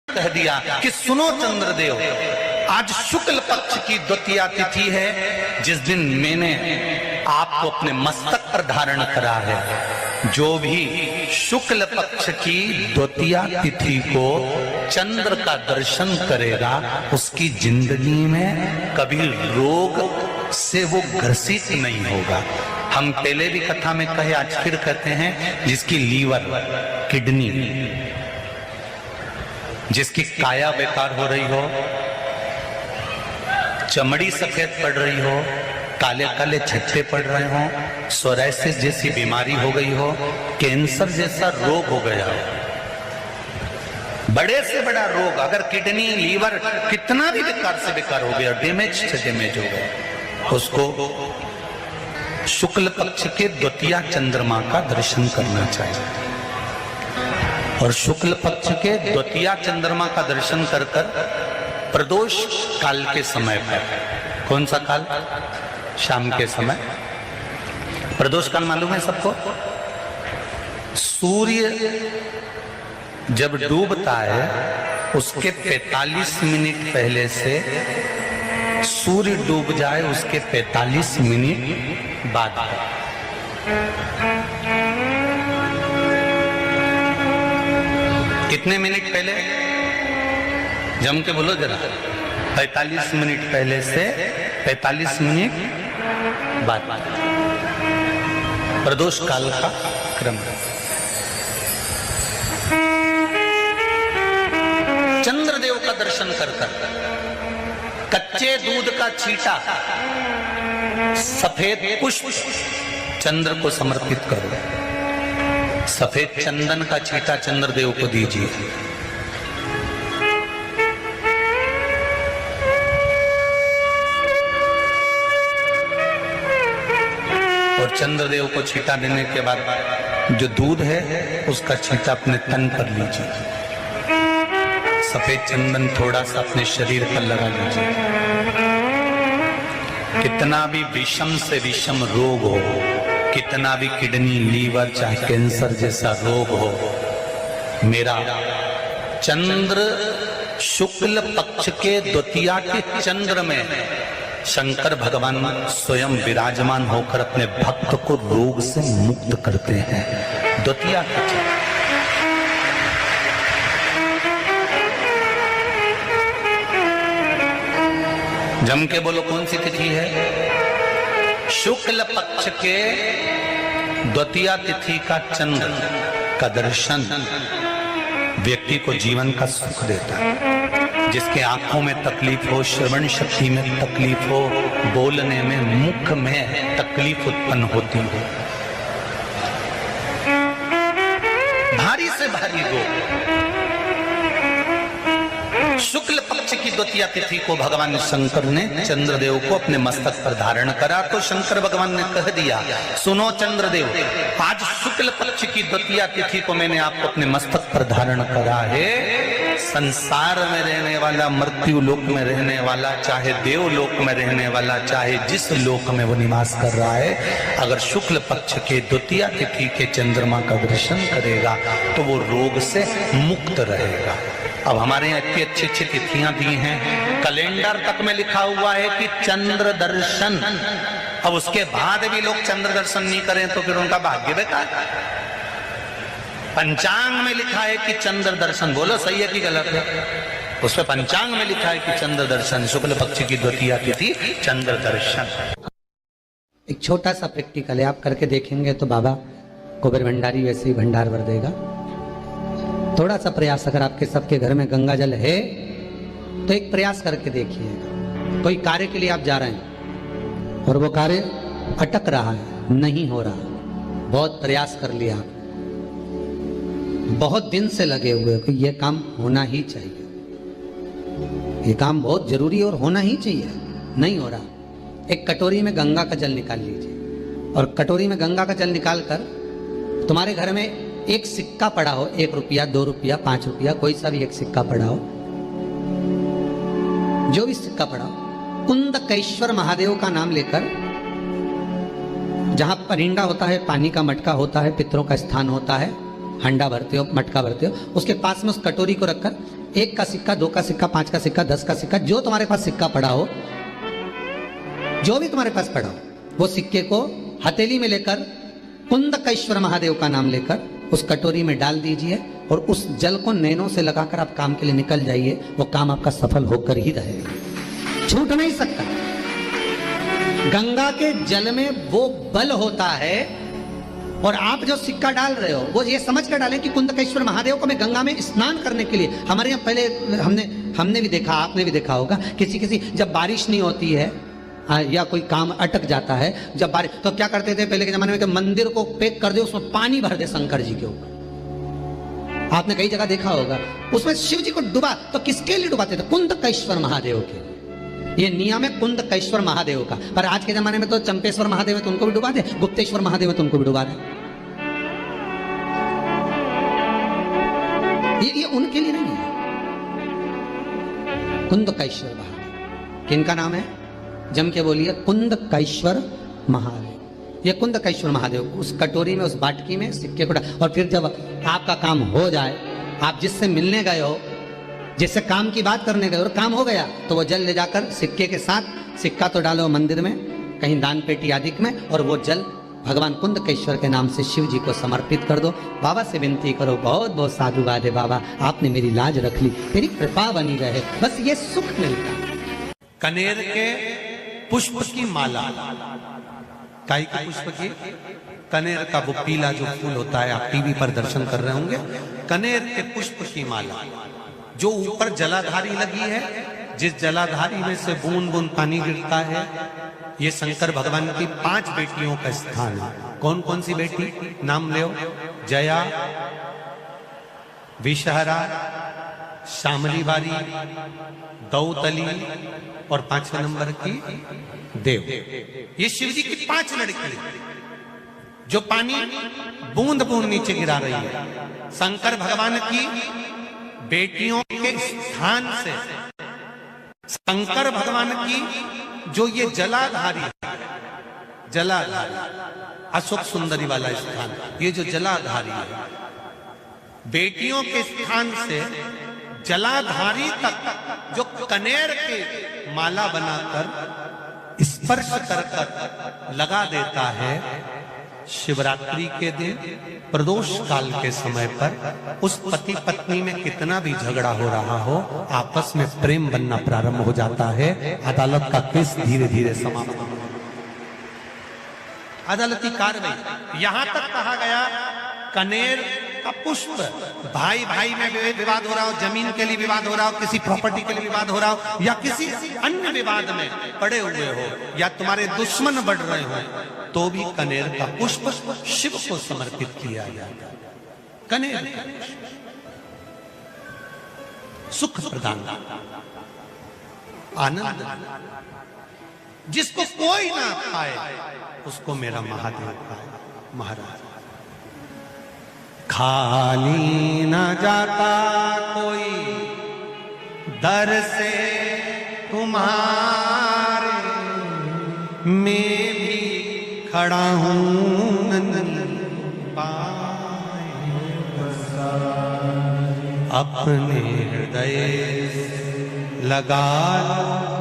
कह दिया कि सुनो चंद्रदेव, आज शुक्ल पक्ष की द्वितीया तिथि है, जिस दिन मैंने आपको अपने मस्तक पर धारण करा है। जो भी शुक्ल पक्ष की द्वितीया तिथि को चंद्र का दर्शन करेगा, उसकी जिंदगी में कभी रोग से वो ग्रसित नहीं होगा। हम पहले भी कथा में कहे, आज फिर कहते हैं, जिसकी लीवर, किडनी, जिसकी काया बेकार हो रही हो, चमड़ी सफेद पड़ रही हो, काले काले छट्टे पड़ रहे हो, सोराइसिस जैसी बीमारी हो गई हो, कैंसर जैसा रोग हो गया हो, बड़े से बड़ा रोग, अगर किडनी, लीवर कितना भी बेकार से बेकार हो गया, डैमेज से डैमेज हो गया, उसको शुक्ल पक्ष के द्वितीया चंद्रमा का दर्शन करना चाहिए। और शुक्ल पक्ष के द्वितीया चंद्रमा का दर्शन कर कर प्रदोष काल के समय पर, कौन सा काल? शाम के समय। प्रदोष काल मालूम है सबको? सूर्य जब डूबता है उसके 45 मिनट पहले से सूर्य डूब जाए उसके 45 मिनट बाद। कितने मिनट पहले? जम के बोलो जरा। 45 मिनट पहले से 45 मिनट बाद प्रदोष काल का क्रम। चंद्रदेव का दर्शन कर कच्चे दूध का छींटा, सफेद पुष्प चंद्र को समर्पित करो। सफेद चंदन का छींटा चंद्रदेव को दीजिए। और चंद्रदेव को छींटा देने के बाद जो दूध है उसका छींटा अपने तन पर लीजिए। सफेद चंदन थोड़ा सा अपने शरीर पर लगा लीजिए। कितना भी विषम से विषम रोग हो, कितना भी किडनी, लीवर, चाहे कैंसर जैसा रोग हो, मेरा चंद्र शुक्ल पक्ष के द्वितीया के चंद्र में शंकर भगवान स्वयं विराजमान होकर अपने भक्त को रोग से मुक्त करते हैं। द्वितीया के चंद्र। जम के बोलो कौन सी तिथि है? शुक्ल पक्ष के द्वितीया तिथि का चंद्र का दर्शन व्यक्ति को जीवन का सुख देता है। जिसके आंखों में तकलीफ हो, श्रवण शक्ति में तकलीफ हो, बोलने में, मुख में तकलीफ उत्पन्न होती हो, भारी से भारी रोग, शुक्ल पक्ष की द्वितीया तिथि को भगवान शंकर ने चंद्रदेव को अपने मस्तक पर धारण करा। तो शंकर भगवान ने कह दिया, सुनो चंद्रदेव, आज शुक्ल पक्ष की द्वितीया तिथि को मैंने आपको अपने मस्तक पर धारण करा है। संसार में रहने वाला, मृत्यु लोक में रहने वाला, चाहे देवलोक में रहने वाला, चाहे जिस लोक में वो निवास कर रहा है, अगर शुक्ल पक्ष के द्वितीया तिथि के चंद्रमा का दर्शन करेगा तो वो रोग से मुक्त रहेगा। अब हमारे यहाँ इतनी अच्छी अच्छी तिथियां दी हैं, कैलेंडर तक में लिखा हुआ है कि चंद्र दर्शन। अब उसके बाद भी लोग चंद्र दर्शन नहीं करें तो फिर उनका भाग्य बेकार। पंचांग में लिखा है कि चंद्र दर्शन, बोलो सही है कि गलत है? उसमें पंचांग में लिखा है कि चंद्र दर्शन, शुक्ल पक्ष की द्वितीया तिथि चंद्र दर्शन। एक छोटा सा प्रैक्टिकल है, आप करके देखेंगे तो बाबा कुबेर भंडारी वैसे ही भंडार भर देगा। थोड़ा सा प्रयास, अगर आपके सबके घर में गंगा जल है तो एक प्रयास करके देखिएगा। कोई कार्य के लिए आप जा रहे हैं और वो कार्य अटक रहा है, नहीं हो रहा, बहुत प्रयास कर लिया, बहुत दिन से लगे हुए कि ये काम होना ही चाहिए, ये काम बहुत जरूरी और होना ही चाहिए, नहीं हो रहा। एक कटोरी में गंगा का जल निकाल लीजिए और कटोरी में गंगा का जल निकाल कर तुम्हारे घर में एक सिक्का पड़ा हो, 1 रुपया, 2 रुपया, 5 रुपया, कोई सा भी एक सिक्का पड़ा हो, जो भी सिक्का पड़ा हो, कुंदकेश्वर महादेव का नाम लेकर, जहां परिंदा होता है, पानी का मटका होता है, पितरों का स्थान होता है, हंडा भरते हो, मटका भरते हो, उसके पास में उस कटोरी को रखकर 1 का सिक्का, 2 का सिक्का, 5 का सिक्का, 10 का सिक्का, जो तुम्हारे पास सिक्का पड़ा हो, जो भी तुम्हारे पास पड़ा हो, वो सिक्के को हथेली में लेकर कुंदकेश्वर महादेव का नाम लेकर उस कटोरी में डाल दीजिए और उस जल को नैनों से लगाकर आप काम के लिए निकल जाइए। वो काम आपका सफल होकर ही रहेगा, छूट नहीं सकता। गंगा के जल में वो बल होता है। और आप जो सिक्का डाल रहे हो वो ये समझ कर डालें कि कुंदकेश्वर महादेव को मैं गंगा में स्नान करने के लिए, हमारे यहाँ पहले हमने भी देखा, आपने भी देखा होगा, किसी जब बारिश नहीं होती है या कोई काम अटक जाता है, जब बारिश, तो क्या करते थे पहले के जमाने में कि मंदिर को पैक कर दे, उसमें पानी भर दे शंकर जी के ऊपर। आपने कई जगह देखा होगा, उसमें शिव जी को डुबा, तो किसके लिए डुबाते थे? कुंदकेश्वर महादेव के लिए। ये नियम है कुंदकेश्वर महादेव का। पर आज के जमाने में तो चंपेश्वर महादेव है तो उनको भी डुबा दे, गुप्तेश्वर महादेव है तो उनको भी डुबा दे। ये उनके लिए नहीं है। कुंदकेश्वर महादेव किनका नाम है? जम के बोलिए, कुंदकेश्वर महादेव। ये कुंदकेश्वर महादेव उस कटोरी में, उस बाटकी में सिक्के को, और फिर जब आपका काम हो जाए, आप जिससे मिलने गए हो, जिससे काम की बात करने गए और काम हो गया, तो वो जल ले जाकर सिक्के के साथ, सिक्का तो डालो मंदिर में, कहीं दान पेटी आदि में, और वो जल भगवान कुंदकेश्वर के नाम से शिव जी को समर्पित कर दो। बाबा से विनती करो, बहुत बहुत साधुवाद है बाबा, आपने मेरी लाज रख ली, तेरी कृपा बनी रहे, बस ये सुख मिलता। कनेर के पुष्प की माला, काई के पुष्प की? कनेर का वो पीला जो फूल होता है, आप टीवी पर दर्शन कर रहे होंगे, कनेर के पुष्प की माला जो ऊपर जलाधारी लगी है, जिस जलाधारी में से बूंद बूंद पानी गिरता है, ये शंकर भगवान की 5 बेटियों का स्थान है। कौन कौन सी बेटी? नाम ले, जया, विषहरा, श्यामली बारी, दौतली और 5वें नंबर की देव। ये शिव जी की 5 लड़की जो पानी बूंद बूंद नीचे गिरा रही है। शंकर भगवान की बेटियों के स्थान से शंकर भगवान की जो ये जलाधारी है, जलाधारी अशोक सुंदरी वाला स्थान, ये जो जलाधारी है, बेटियों के स्थान से जलाधारी तक जो कनेर के माला बनाकर स्पर्श कर लगा देता है, शिवरात्रि के दिन प्रदोष काल के समय पर उस पति पत्नी में कितना भी झगड़ा हो रहा हो, आपस में प्रेम बनना प्रारंभ हो जाता है। अदालत का केस धीरे धीरे समाप्त हो, अदालती कार्रवाई। यहां तक कहा गया कनेर का पुष्प, भाई भाई में विवाद हो रहा हो, जमीन के लिए विवाद हो रहा हो, किसी प्रॉपर्टी के लिए विवाद हो रहा हो, या किसी अन्य विवाद में पड़े हुए हो, या तुम्हारे दुश्मन बढ़ रहे हो, तो भी कनेर का पुष्प शिव को समर्पित किया जाता है। कनेर सुख प्रदान, आनंद, जिसको कोई ना पाए उसको मेरा महादेव पाए। महाराज, खाली न जाता कोई दर से तुम्हारे, मैं भी खड़ा हूं अपने हृदय लगा लो